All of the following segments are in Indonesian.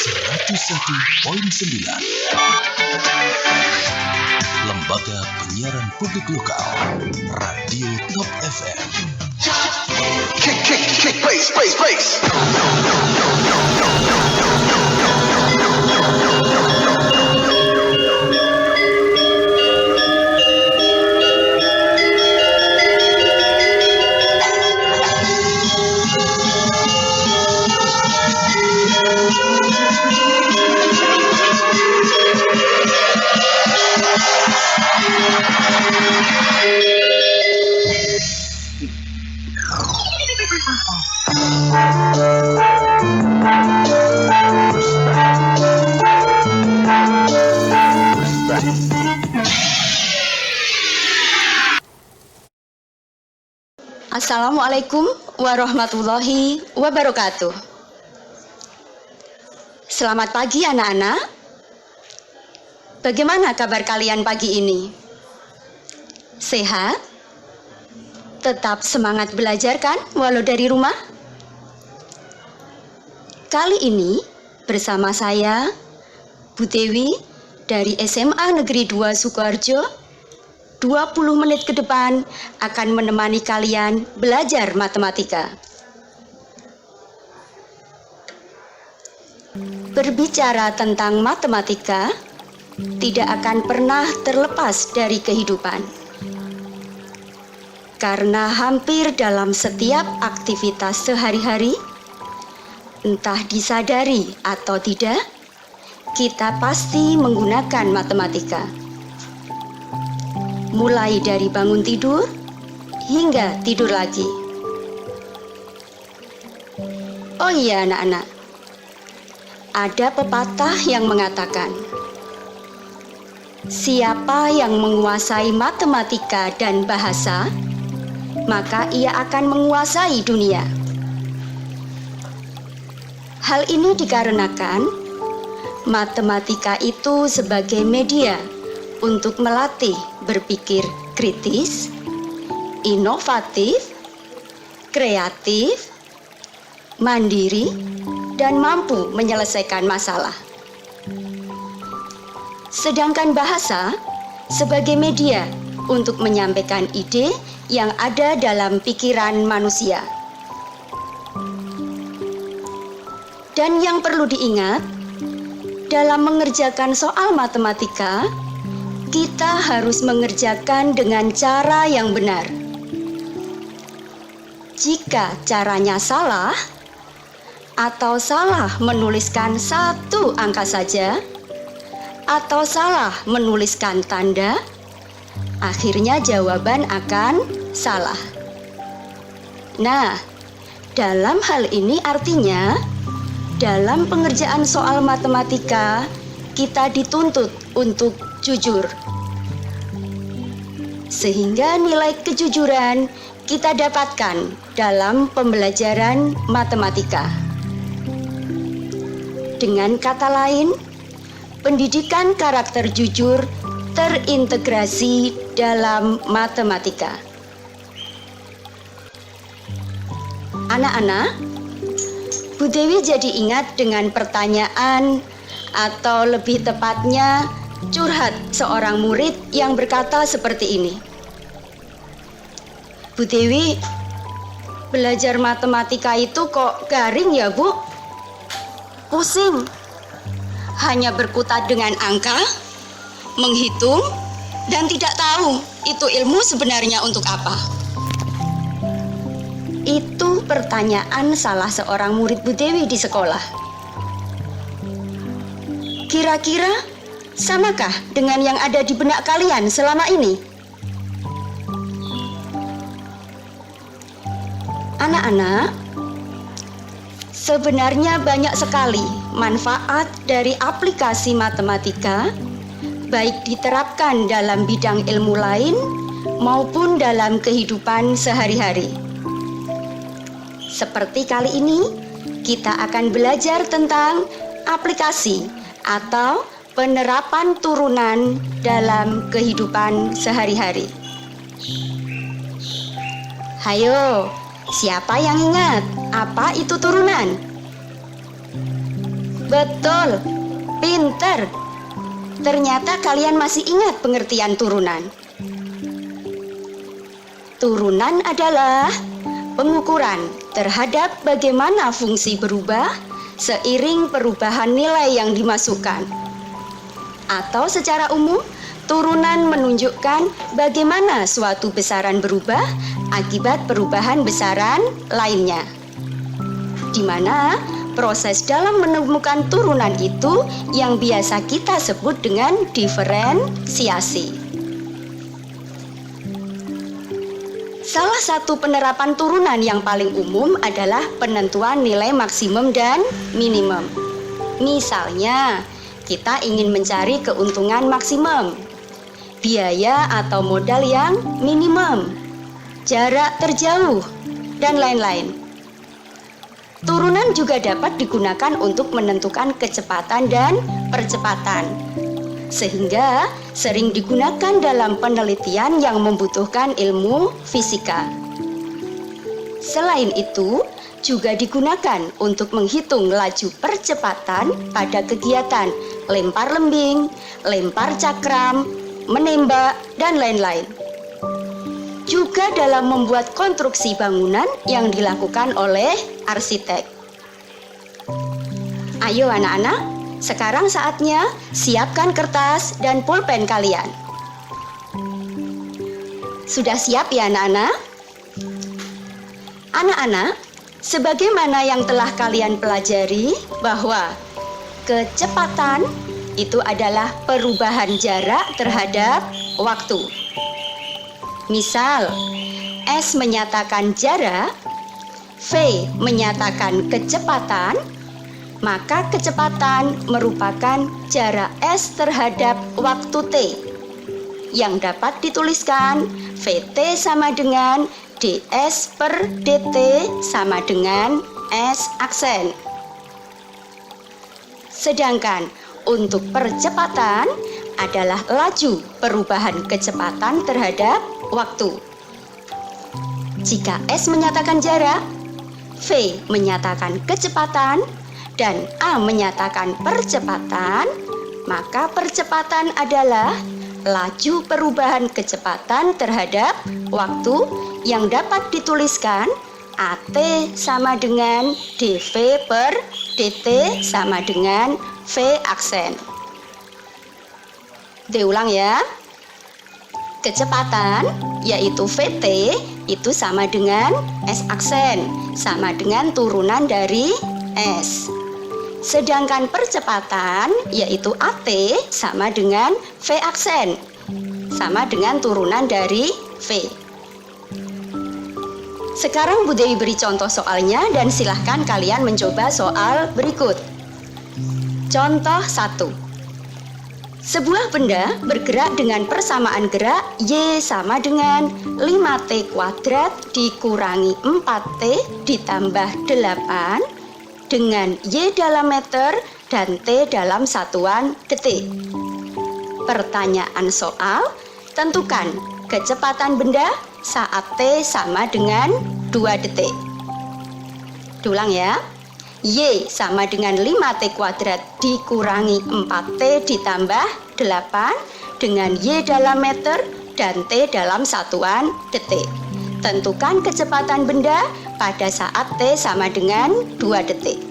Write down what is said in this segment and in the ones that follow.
101,9 Lembaga Penyiaran Publik Lokal Radio Top FM. Kick, bass. Assalamualaikum warahmatullahi wabarakatuh. Selamat pagi anak-anak. Bagaimana kabar kalian pagi ini? Sehat? Tetap semangat belajar kan walau dari rumah? Kali ini bersama saya Bu Dewi dari SMA Negeri 2 Sukoharjo 20 menit ke depan akan menemani kalian belajar matematika. Berbicara tentang matematika tidak akan pernah terlepas dari kehidupan. Karena hampir dalam setiap aktivitas sehari-hari, entah disadari atau tidak, kita pasti menggunakan matematika. Mulai dari bangun tidur hingga tidur lagi. Oh iya anak-anak, ada pepatah yang mengatakan, siapa yang menguasai matematika dan bahasa, maka ia akan menguasai dunia. Hal ini dikarenakan matematika itu sebagai media untuk melatih berpikir kritis, inovatif, kreatif, mandiri, dan mampu menyelesaikan masalah. Sedangkan bahasa sebagai media untuk menyampaikan ide yang ada dalam pikiran manusia. Dan yang perlu diingat, dalam mengerjakan soal matematika, kita harus mengerjakan dengan cara yang benar. Jika caranya salah, atau salah menuliskan satu angka saja, atau salah menuliskan tanda, akhirnya jawaban akan salah. Nah, dalam hal ini artinya, dalam pengerjaan soal matematika, kita dituntut untuk jujur. Sehingga nilai kejujuran kita dapatkan dalam pembelajaran matematika. Dengan kata lain, pendidikan karakter jujur terintegrasi dalam matematika. Anak-anak, Bu Dewi jadi ingat dengan pertanyaan atau lebih tepatnya curhat seorang murid yang berkata seperti ini. Bu Dewi, belajar matematika itu kok garing ya Bu? Pusing. Hanya berkutat dengan angka, menghitung, dan tidak tahu itu ilmu sebenarnya untuk apa. Itu pertanyaan salah seorang murid Bu Dewi di sekolah. Kira-kira samakah dengan yang ada di benak kalian selama ini? Anak-anak, sebenarnya banyak sekali manfaat dari aplikasi matematika, baik diterapkan dalam bidang ilmu lain maupun dalam kehidupan sehari-hari. Seperti kali ini, kita akan belajar tentang aplikasi atau penerapan turunan dalam kehidupan sehari-hari. Hayo, siapa yang ingat apa itu turunan? Betul, pinter. Ternyata kalian masih ingat pengertian turunan. Turunan adalah pengukuran terhadap bagaimana fungsi berubah seiring perubahan nilai yang dimasukkan. Atau secara umum, turunan menunjukkan bagaimana suatu besaran berubah akibat perubahan besaran lainnya. Di mana proses dalam menemukan turunan itu yang biasa kita sebut dengan diferensiasi. Salah satu penerapan turunan yang paling umum adalah penentuan nilai maksimum dan minimum. Misalnya, kita ingin mencari keuntungan maksimum, biaya atau modal yang minimum, jarak terjauh, dan lain-lain. Turunan juga dapat digunakan untuk menentukan kecepatan dan percepatan, sehingga sering digunakan dalam penelitian yang membutuhkan ilmu fisika. Selain itu, juga digunakan untuk menghitung laju percepatan pada kegiatan lempar lembing, lempar cakram, menembak, dan lain-lain. Juga dalam membuat konstruksi bangunan yang dilakukan oleh arsitek. Ayo anak-anak, sekarang saatnya siapkan kertas dan pulpen kalian. Sudah siap ya anak-anak? Anak-anak, sebagaimana yang telah kalian pelajari bahwa kecepatan itu adalah perubahan jarak terhadap waktu. Misal, S menyatakan jarak, V menyatakan kecepatan, maka kecepatan merupakan jarak S terhadap waktu T yang dapat dituliskan VT sama dengan ds per dt sama dengan S aksen. Sedangkan untuk percepatan adalah laju perubahan kecepatan terhadap waktu. Jika S menyatakan jarak, V menyatakan kecepatan, dan A menyatakan percepatan, maka percepatan adalah laju perubahan kecepatan terhadap waktu yang dapat dituliskan AT sama dengan dV per dt sama dengan V aksen. Diulang ya. Kecepatan yaitu VT itu sama dengan S aksen, sama dengan turunan dari S. Sedangkan percepatan yaitu AT sama dengan V aksen, sama dengan turunan dari V. Sekarang Bu Dewi beri contoh soalnya dan silahkan kalian mencoba soal berikut. Contoh 1. Sebuah benda bergerak dengan persamaan gerak Y sama dengan 5T kuadrat dikurangi 4T ditambah 8 dengan Y dalam meter dan T dalam satuan detik. Pertanyaan soal, tentukan kecepatan benda saat T sama dengan 2 detik. Diulang ya. Y sama dengan 5T kuadrat dikurangi 4T ditambah 8 dengan Y dalam meter dan T dalam satuan detik. Tentukan kecepatan benda pada saat T sama dengan 2 detik.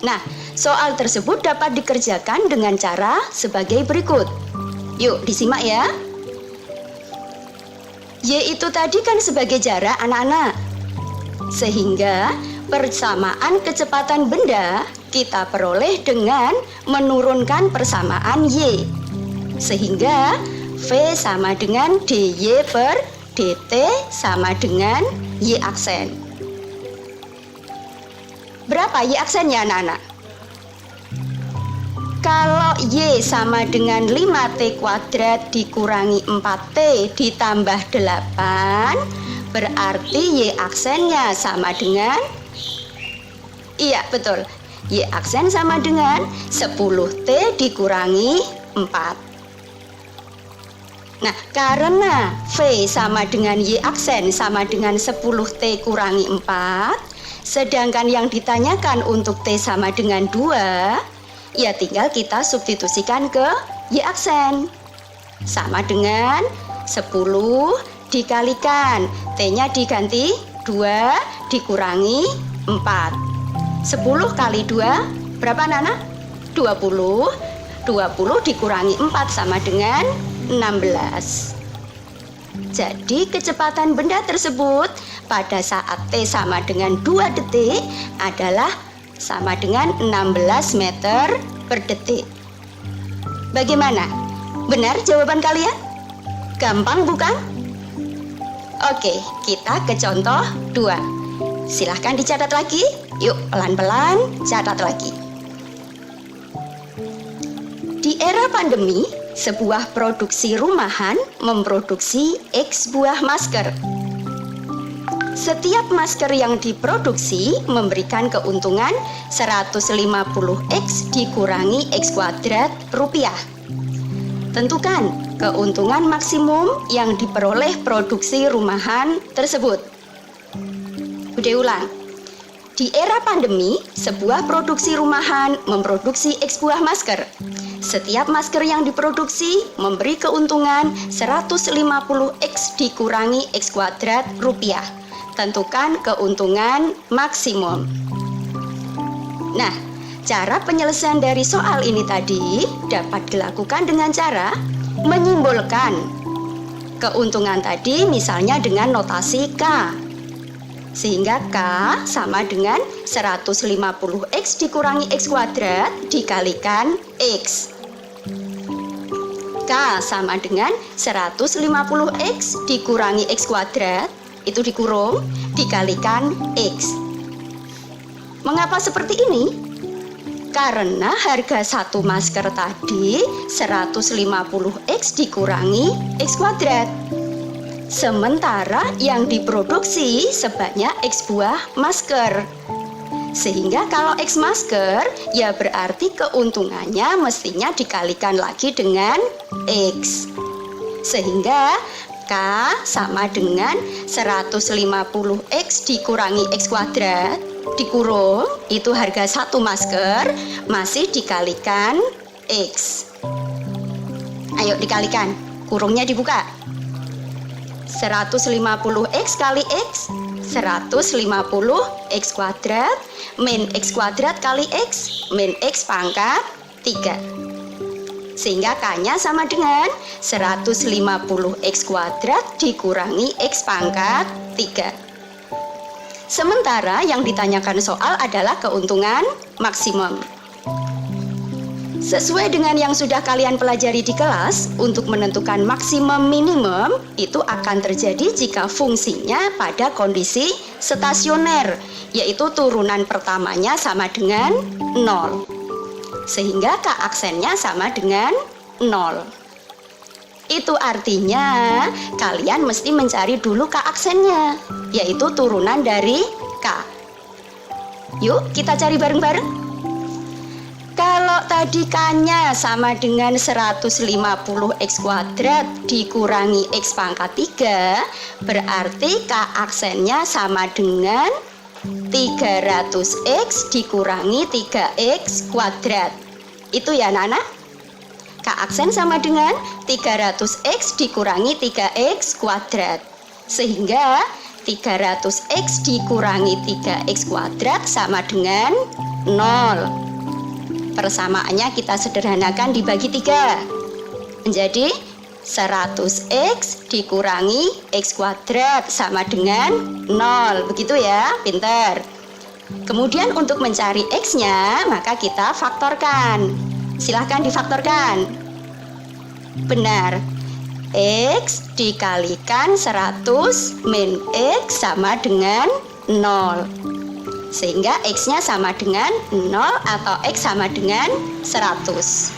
Nah, soal tersebut dapat dikerjakan dengan cara sebagai berikut. Yuk, disimak ya. Y itu tadi kan sebagai jarak anak-anak. Sehingga persamaan kecepatan benda kita peroleh dengan menurunkan persamaan Y. Sehingga V sama dengan dy per dt sama dengan Y aksen. Berapa Y aksennya anak-anak? Kalau Y sama dengan 5T kuadrat dikurangi 4T ditambah 8, berarti Y aksennya sama dengan, iya betul, Y aksen sama dengan 10T dikurangi 4. Nah, karena V sama dengan Y aksen sama dengan 10T kurangi 4, Sedangkan yang ditanyakan untuk T sama dengan 2, ya tinggal kita substitusikan ke Y aksen. Sama dengan 10 dikalikan, T-nya diganti 2 dikurangi 4. 10 kali 2, berapa Nana? 20. 20 dikurangi 4 sama dengan 16. Jadi kecepatan benda tersebut pada saat T sama dengan 2 detik adalah sama dengan 16 meter per detik. Bagaimana? Benar jawaban kalian? Gampang bukan? Oke, kita ke contoh 2. Silahkan dicatat lagi. Yuk, pelan-pelan catat lagi. Di era pandemi, sebuah produksi rumahan memproduksi X buah masker. Setiap masker yang diproduksi memberikan keuntungan 150X dikurangi X kuadrat rupiah. Tentukan keuntungan maksimum yang diperoleh produksi rumahan tersebut. Udah ulang. Di era pandemi, sebuah produksi rumahan memproduksi X buah masker. Setiap masker yang diproduksi memberi keuntungan 150X dikurangi X kuadrat rupiah. Tentukan keuntungan maksimum. Nah, cara penyelesaian dari soal ini tadi dapat dilakukan dengan cara menyimbolkan keuntungan tadi misalnya dengan notasi K. Sehingga K sama dengan 150X dikurangi X kuadrat dikalikan X. K sama dengan 150X dikurangi X kuadrat, itu dikurung, dikalikan X. Mengapa seperti ini? Karena harga satu masker tadi 150X dikurangi X kuadrat. Sementara yang diproduksi sebanyak X buah masker. Sehingga kalau X masker, ya berarti keuntungannya mestinya dikalikan lagi dengan X. Sehingga K sama dengan 150X dikurangi X kuadrat, dikurung, itu harga satu masker, masih dikalikan X. Ayo dikalikan, kurungnya dibuka. 150X kali X, 150X kuadrat min X kuadrat kali X min X pangkat 3. Sehingga K-nya sama dengan 150X kuadrat dikurangi X pangkat 3. Sementara yang ditanyakan soal adalah keuntungan maksimum. Sesuai dengan yang sudah kalian pelajari di kelas, untuk menentukan maksimum minimum itu akan terjadi jika fungsinya pada kondisi stasioner, yaitu turunan pertamanya sama dengan 0. Sehingga K aksennya sama dengan 0. Itu artinya kalian mesti mencari dulu K aksennya, yaitu turunan dari K. Yuk kita cari bareng-bareng. Kalau tadi K-nya sama dengan 150X kuadrat dikurangi X pangkat 3, berarti K aksennya sama dengan 300X dikurangi 3X kuadrat. Itu ya Nana? K aksen sama dengan 300X dikurangi 3X kuadrat. Sehingga 300X dikurangi 3X kuadrat sama dengan 0. Persamaannya kita sederhanakan dibagi 3. Menjadi 100X dikurangi X kuadrat sama dengan 0. Begitu ya, pinter. Kemudian untuk mencari X-nya, maka kita faktorkan. Silahkan difaktorkan. Benar. X dikalikan 100 min X sama dengan 0. Sehingga X-nya sama dengan 0 atau X sama dengan 100.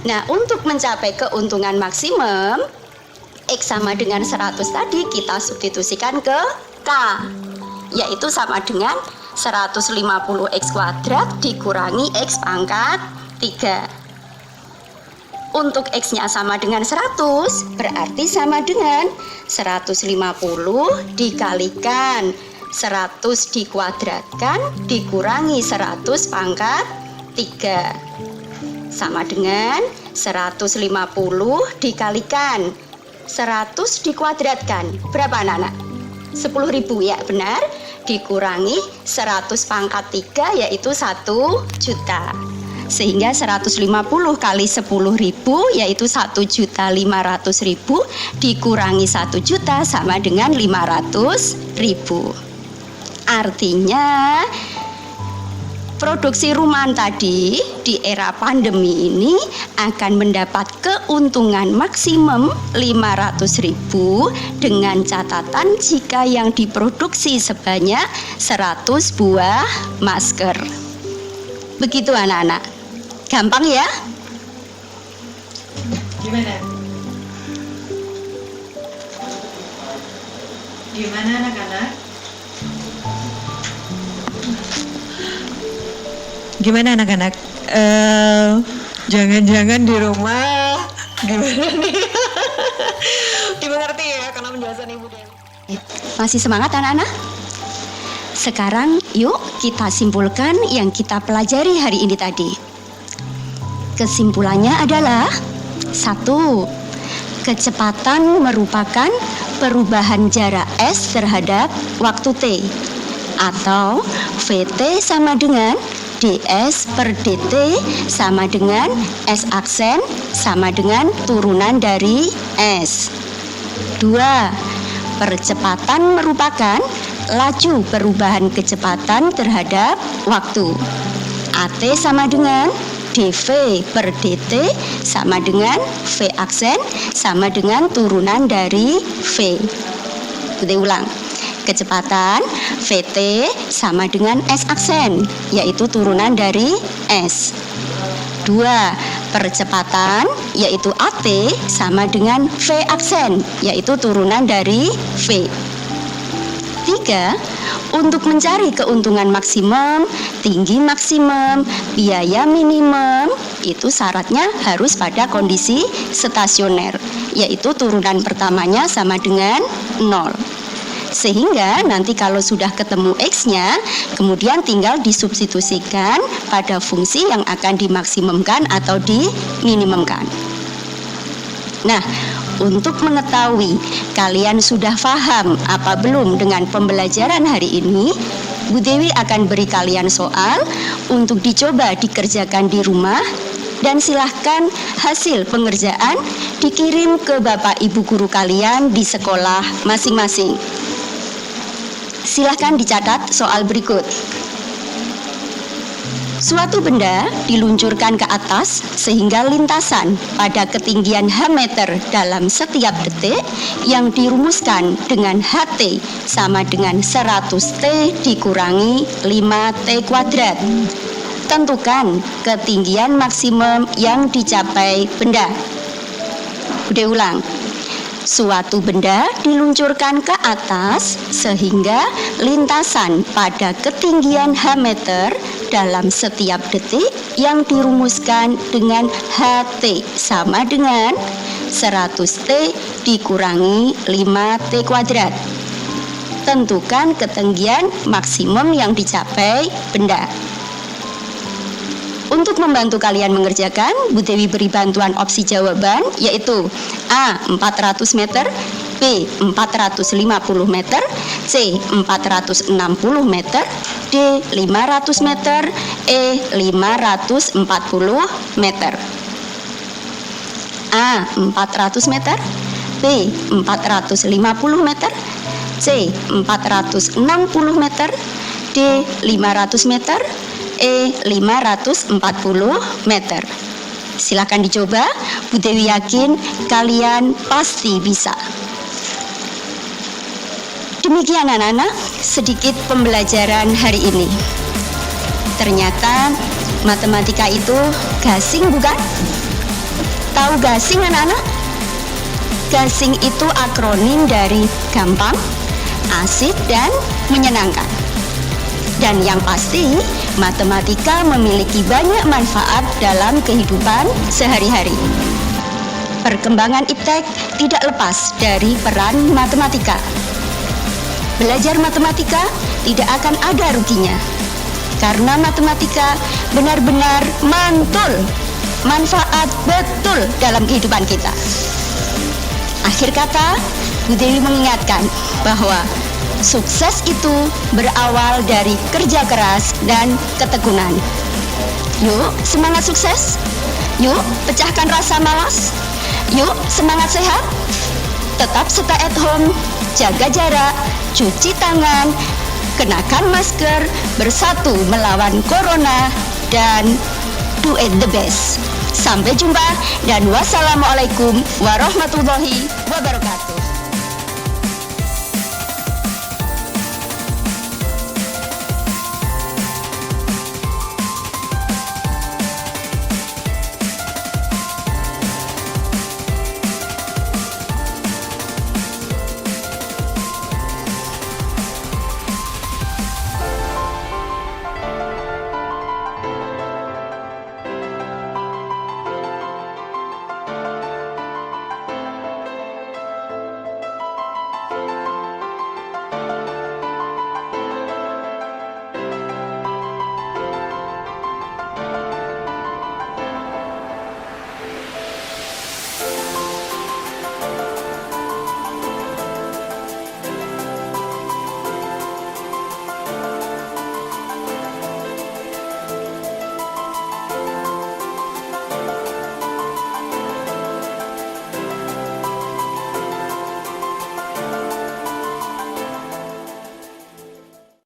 Nah, untuk mencapai keuntungan maksimum, X sama dengan 100 tadi kita substitusikan ke K, yaitu sama dengan 150X kuadrat dikurangi X pangkat 3. Untuk X-nya sama dengan 100, berarti sama dengan 150 dikalikan 100 dikuadratkan dikurangi 100 pangkat 3 sama dengan 150 dikalikan 100 dikuadratkan. Berapa anak-anak? 10.000 ya, benar. Dikurangi 100 pangkat 3 yaitu 1 juta. Sehingga 150 kali 10.000 yaitu 1.500.000 dikurangi 1 juta sama dengan 500.000. Artinya produksi rumahan tadi di era pandemi ini akan mendapat keuntungan maksimum 500.000 dengan catatan jika yang diproduksi sebanyak 100 buah masker. Begitu anak-anak. Gampang ya? Gimana? Gimana anak-anak? Gimana anak-anak? Jangan-jangan di rumah gimana nih? Dimengerti ya karena penjelasan Ibu Dewi. Masih semangat anak-anak? Sekarang yuk kita simpulkan yang kita pelajari hari ini tadi. Kesimpulannya adalah 1. Kecepatan merupakan perubahan jarak S terhadap waktu T, atau VT sama dengan ds per dt sama dengan S aksen sama dengan turunan dari S. 2. Percepatan merupakan laju perubahan kecepatan terhadap waktu. AT sama dengan dv per dt sama dengan V aksen sama dengan turunan dari V. Kita ulang. Kecepatan VT sama dengan S aksen, yaitu turunan dari S. 2. Percepatan yaitu AT sama dengan V aksen, yaitu turunan dari V. 3. Untuk mencari keuntungan maksimum, tinggi maksimum, biaya minimum, itu syaratnya harus pada kondisi stasioner, yaitu turunan pertamanya sama dengan 0. Sehingga nanti kalau sudah ketemu X-nya, kemudian tinggal disubstitusikan pada fungsi yang akan dimaksimumkan atau diminimumkan. Nah, untuk mengetahui kalian sudah paham apa belum dengan pembelajaran hari ini, Bu Dewi akan beri kalian soal untuk dicoba dikerjakan di rumah, dan silahkan hasil pengerjaan dikirim ke Bapak Ibu guru kalian di sekolah masing-masing. Silahkan dicatat soal berikut. Suatu benda diluncurkan ke atas sehingga lintasan pada ketinggian H meter dalam setiap detik yang dirumuskan dengan HT sama dengan 100T dikurangi 5T kuadrat. Tentukan ketinggian maksimum yang dicapai benda. Udah ulang. Suatu benda diluncurkan ke atas sehingga lintasan pada ketinggian H meter dalam setiap detik yang dirumuskan dengan HT sama dengan 100T dikurangi 5T kuadrat. Tentukan ketinggian maksimum yang dicapai benda. Untuk membantu kalian mengerjakan, Bu Dewi beri bantuan opsi jawaban, yaitu A. 400 meter, B. 450 meter, C. 460 meter, D. 500 meter, E. 540 meter. A. 400 meter, B. 450 meter, C. 460 meter, D. 500 meter, E. 540 meter. Silakan dicoba, Bu Dewi yakin kalian pasti bisa. Demikian anak-anak, sedikit pembelajaran hari ini. Ternyata matematika itu gasing, bukan? Tahu gasing anak-anak? Gasing itu akronim dari gampang, asik, dan menyenangkan. Dan yang pasti, matematika memiliki banyak manfaat dalam kehidupan sehari-hari. Perkembangan iptek tidak lepas dari peran matematika. Belajar matematika tidak akan ada ruginya. Karena matematika benar-benar mantul, manfaat betul dalam kehidupan kita. Akhir kata, Bu Dewi mengingatkan bahwa sukses itu berawal dari kerja keras dan ketekunan. Yuk, semangat sukses. Yuk, pecahkan rasa malas. Yuk, semangat sehat. Tetap stay at home, jaga jarak, cuci tangan, kenakan masker, bersatu melawan corona, dan do it the best. Sampai jumpa dan wassalamualaikum warahmatullahi wabarakatuh.